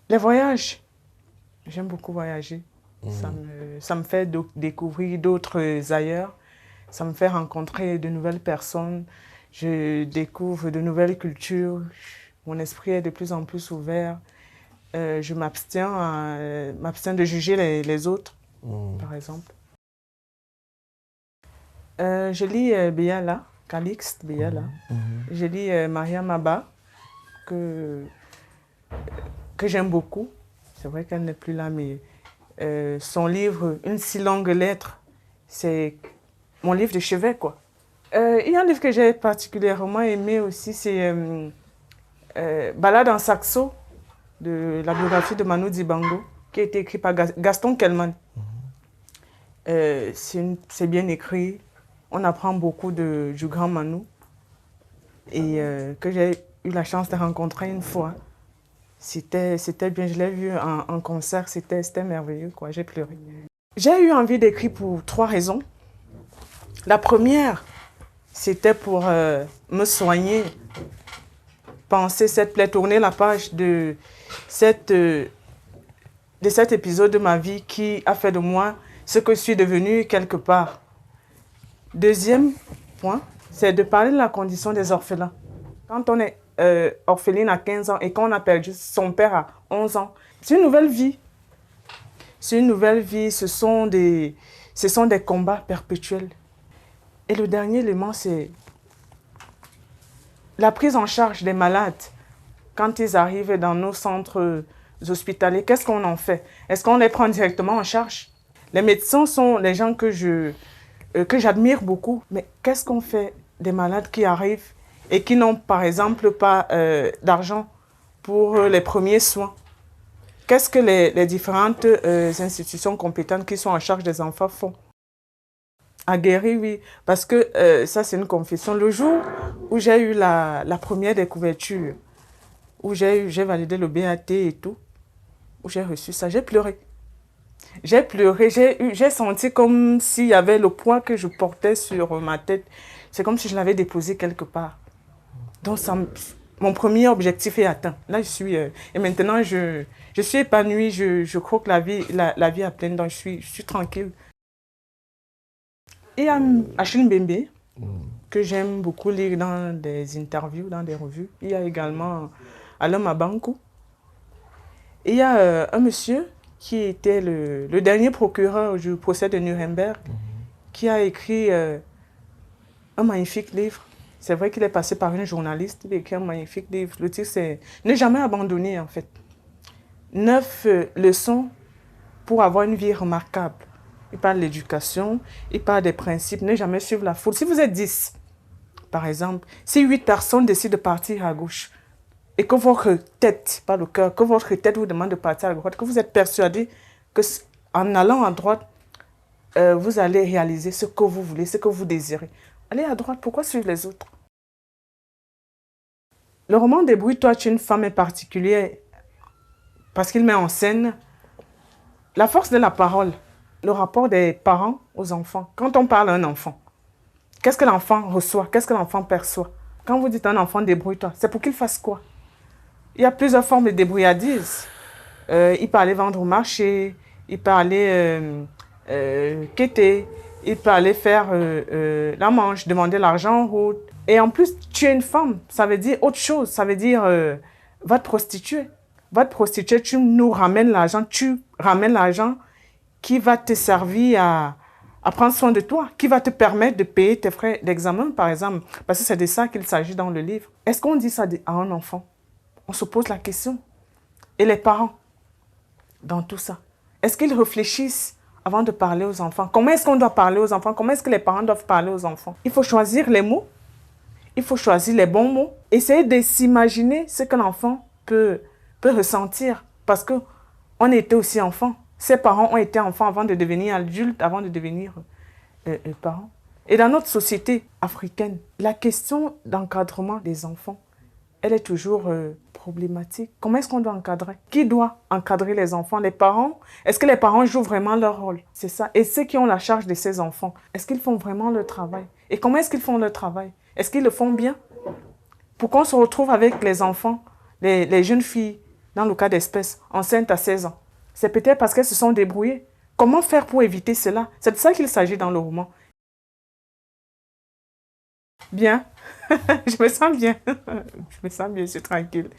Les voyages, j'aime beaucoup voyager. Ça me fait découvrir d'autres ailleurs. Ça me fait rencontrer de nouvelles personnes. Je découvre de nouvelles cultures. Mon esprit est de plus en plus ouvert. Je m'abstiens de juger les autres, par exemple. Je lis Béala, Calixte Béala. Je lis Maria Maba, que, que j'aime beaucoup. C'est vrai qu'elle n'est plus là, mais son livre, Une si longue lettre, c'est mon livre de chevet, quoi. Il y a un livre que j'ai particulièrement aimé aussi, c'est Balade en saxo, de la biographie de Manu Dibango, qui a été écrit par Gaston Kellman. C'est bien écrit, on apprend beaucoup du grand Manu, et que j'ai eu la chance de rencontrer une fois. C'était bien, je l'ai vu en concert, c'était merveilleux, quoi. J'ai pleuré. J'ai eu envie d'écrire pour 3 raisons. La première, c'était pour me soigner, penser cette plaie, tourner la page de cet épisode de ma vie qui a fait de moi ce que je suis devenue quelque part. Deuxième point, c'est de parler de la condition des orphelins. Quand on est orpheline à 15 ans et qu'on a perdu son père à 11 ans, c'est une nouvelle vie. C'est une nouvelle vie, ce sont des combats perpétuels. Et le dernier élément, c'est la prise en charge des malades. Quand ils arrivent dans nos centres hospitaliers, qu'est-ce qu'on en fait? Est-ce qu'on les prend directement en charge? Les médecins sont les gens que j'admire beaucoup. Mais qu'est-ce qu'on fait des malades qui arrivent et qui n'ont, par exemple, pas d'argent pour les premiers soins? Qu'est-ce que les différentes institutions compétentes qui sont en charge des enfants font? Aguerri, oui, parce que ça, c'est une confession. Le jour où j'ai eu la première découverture, où j'ai validé le BAT et tout, où j'ai reçu ça, j'ai pleuré. J'ai pleuré, j'ai senti comme s'il y avait le poids que je portais sur ma tête. C'est comme si je l'avais déposé quelque part. Donc, mon premier objectif est atteint. Là, et maintenant, je suis épanouie, je crois que la vie est pleine, donc je suis tranquille. Il y a Achille Mbembe, que j'aime beaucoup lire dans des interviews, dans des revues. Il y a également Alain Mabankou. Il y a un monsieur qui était le dernier procureur du procès de Nuremberg, qui a écrit un magnifique livre. C'est vrai qu'il est passé par une journaliste, il a écrit un magnifique livre. Le titre, c'est « Ne jamais abandonner », en fait. 9 leçons pour avoir une vie remarquable. Il parle de l'éducation, il parle des principes, ne jamais suivre la foule. Si vous êtes 10, par exemple, si 8 personnes décident de partir à gauche, et que votre tête, pas le cœur, que votre tête vous demande de partir à droite, que vous êtes persuadé qu'en allant à droite, vous allez réaliser ce que vous voulez, ce que vous désirez. Allez à droite, pourquoi suivre les autres? Le roman Débrouille-toi, tu es une femme est particulier parce qu'il met en scène la force de la parole, le rapport des parents aux enfants. Quand on parle à un enfant, qu'est-ce que l'enfant reçoit? Qu'est-ce que l'enfant perçoit? Quand vous dites à un enfant débrouille-toi, c'est pour qu'il fasse quoi? Il y a plusieurs formes de débrouillardise. Il peut aller vendre au marché, il peut aller quêter, il peut aller faire la manche, demander l'argent en route. Et en plus, tu es une femme, ça veut dire autre chose. Ça veut dire, va te prostituer. Va te prostituer, tu nous ramènes l'argent, tu ramènes l'argent qui va te servir à prendre soin de toi, qui va te permettre de payer tes frais d'examen, par exemple. Parce que c'est de ça qu'il s'agit dans le livre. Est-ce qu'on dit ça à un enfant? On se pose la question. Et les parents, dans tout ça, est-ce qu'ils réfléchissent avant de parler aux enfants? Comment est-ce qu'on doit parler aux enfants? Comment est-ce que les parents doivent parler aux enfants? Il faut choisir les mots. Il faut choisir les bons mots. Essayer de s'imaginer ce que l'enfant peut ressentir. Parce qu'on était aussi enfant. Ses parents ont été enfants avant de devenir adultes, avant de devenir parents. Et dans notre société africaine, la question d'encadrement des enfants, elle est toujours problématique. Comment est-ce qu'on doit encadrer? Qui doit encadrer les enfants? Les parents? Est-ce que les parents jouent vraiment leur rôle? C'est ça. Et ceux qui ont la charge de ces enfants, est-ce qu'ils font vraiment leur travail? Et comment est-ce qu'ils font leur travail? Est-ce qu'ils le font bien? Pourquoi on se retrouve avec les enfants, les jeunes filles dans le cas d'espèce, enceinte à 16 ans. C'est peut-être parce qu'elles se sont débrouillées. Comment faire pour éviter cela? C'est de ça qu'il s'agit dans le roman. Bien, je me sens bien. Je me sens bien, je suis tranquille.